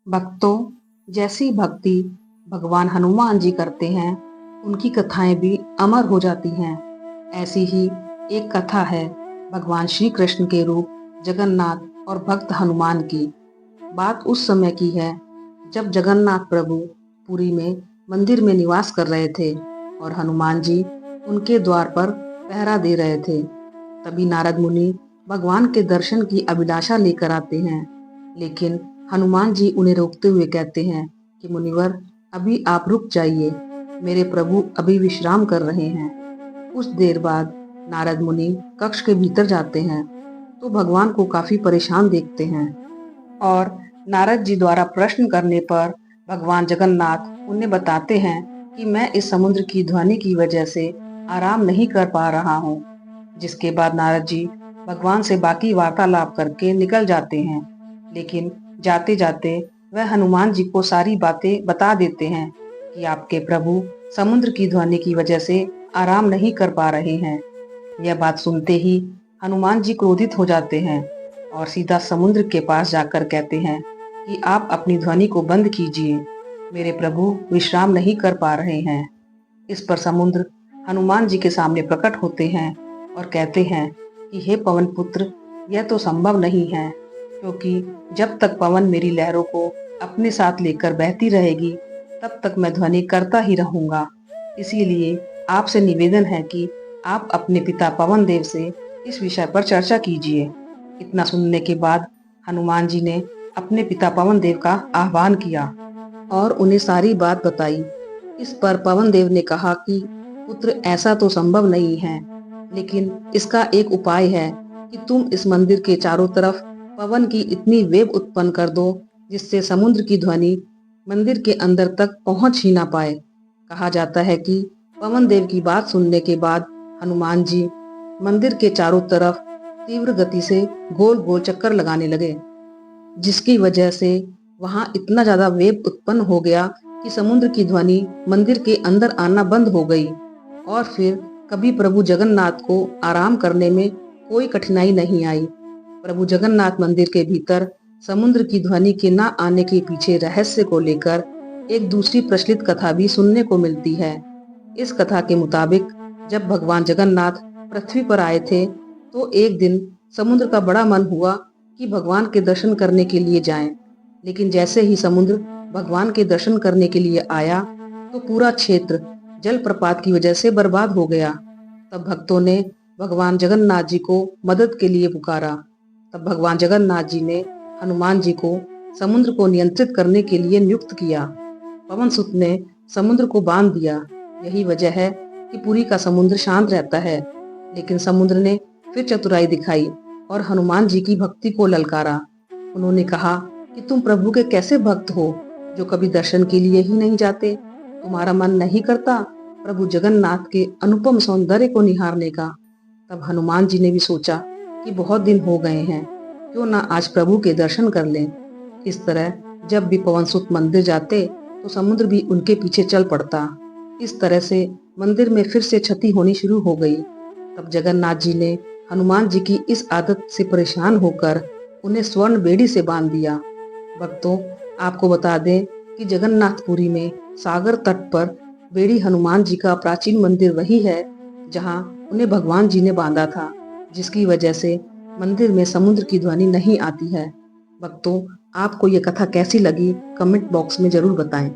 भक्तों, जैसी भक्ति भगवान हनुमान जी करते हैं, उनकी कथाएं भी अमर हो जाती हैं। ऐसी ही एक कथा है भगवान श्री कृष्ण के रूप जगन्नाथ और भक्त हनुमान की। बात उस समय की है जब जगन्नाथ प्रभु पुरी में मंदिर में निवास कर रहे थे और हनुमान जी उनके द्वार पर पहरा दे रहे थे। तभी नारद मुनि भगवान के दर्शन की अभिलाषा लेकर आते हैं, लेकिन हनुमान जी उन्हें रोकते हुए कहते हैं कि मुनिवर, अभी आप रुक जाइए, मेरे प्रभु अभी विश्राम कर रहे हैं। कुछ देर बाद नारद मुनि कक्ष के भीतर जाते हैं तो भगवान को काफी परेशान देखते हैं और नारद जी द्वारा प्रश्न करने पर भगवान जगन्नाथ उन्हें बताते हैं कि मैं इस समुद्र की ध्वनि की वजह से आराम नहीं कर पा रहा हूँ। जिसके बाद नारद जी भगवान से बाकी वार्तालाप करके निकल जाते हैं, लेकिन जाते जाते वह हनुमान जी को सारी बातें बता देते हैं कि आपके प्रभु समुद्र की ध्वनि की वजह से आराम नहीं कर पा रहे हैं। यह बात सुनते ही हनुमान जी क्रोधित हो जाते हैं और सीधा समुद्र के पास जाकर कहते हैं कि आप अपनी ध्वनि को बंद कीजिए, मेरे प्रभु विश्राम नहीं कर पा रहे हैं। इस पर समुद्र हनुमान जी के सामने प्रकट होते हैं और कहते हैं कि हे पवन पुत्र, यह तो संभव नहीं है, क्योंकि जब तक पवन मेरी लहरों को अपने साथ लेकर बहती रहेगी तब तक मैं ध्वनि करता ही रहूंगा। इसीलिए आपसे निवेदन है कि आप अपने पिता पवन देव से इस विषय पर चर्चा कीजिए। इतना सुनने के बाद हनुमान जी ने अपने पिता पवन देव का आह्वान किया और उन्हें सारी बात बताई। इस पर पवन देव ने कहा कि पुत्र, ऐसा तो संभव नहीं है, लेकिन इसका एक उपाय है कि तुम इस मंदिर के चारों तरफ पवन की इतनी वेग उत्पन्न कर दो जिससे समुद्र की ध्वनि मंदिर के अंदर तक पहुंच ही ना पाए। कहा जाता है कि पवन देव की बात सुनने के बाद हनुमान जी मंदिर के चारों तरफ तीव्र गति से गोल गोल चक्कर लगाने लगे, जिसकी वजह से वहां इतना ज्यादा वेग उत्पन्न हो गया कि समुद्र की ध्वनि मंदिर के अंदर आना बंद हो गई और फिर कभी प्रभु जगन्नाथ को आराम करने में कोई कठिनाई नहीं आई। प्रभु जगन्नाथ मंदिर के भीतर समुद्र की ध्वनि के न आने के पीछे रहस्य को लेकर एक दूसरी प्रचलित कथा भी सुनने को मिलती है। इस कथा के मुताबिक जब भगवान जगन्नाथ पृथ्वी पर आए थे तो एक दिन समुद्र का बड़ा मन हुआ कि भगवान के दर्शन करने के लिए जाएं। लेकिन जैसे ही समुद्र भगवान के दर्शन करने के लिए आया तो पूरा क्षेत्र जलप्रपात की वजह से बर्बाद हो गया। तब भक्तों ने भगवान जगन्नाथ जी को मदद के लिए पुकारा। तब भगवान जगन्नाथ जी ने हनुमान जी को समुद्र को नियंत्रित करने के लिए नियुक्त किया। पवन सुत ने समुद्र को बांध दिया। यही वजह है कि पुरी का समुद्र शांत रहता है। लेकिन समुद्र ने फिर चतुराई दिखाई और हनुमान जी की भक्ति को ललकारा। उन्होंने कहा कि तुम प्रभु के कैसे भक्त हो जो कभी दर्शन के लिए ही नहीं जाते? तुम्हारा मन नहीं करता प्रभु जगन्नाथ के अनुपम सौंदर्य को निहारने का? तब हनुमान जी ने भी सोचा कि बहुत दिन हो गए हैं, क्यों ना आज प्रभु के दर्शन कर लें। इस तरह जब भी पवन सुत मंदिर जाते तो समुद्र भी उनके पीछे चल पड़ता। इस तरह से मंदिर में फिर से क्षति होनी शुरू हो गई। तब जगन्नाथ जी ने हनुमान जी की इस आदत से परेशान होकर उन्हें स्वर्ण बेड़ी से बांध दिया। भक्तों, आपको बता दें कि जगन्नाथपुरी में सागर तट पर बेड़ी हनुमान जी का प्राचीन मंदिर वही है जहां उन्हें भगवान जी ने बांधा था, जिसकी वजह से मंदिर में समुद्र की ध्वनि नहीं आती है। भक्तों, आपको ये कथा कैसी लगी कमेंट बॉक्स में जरूर बताएं।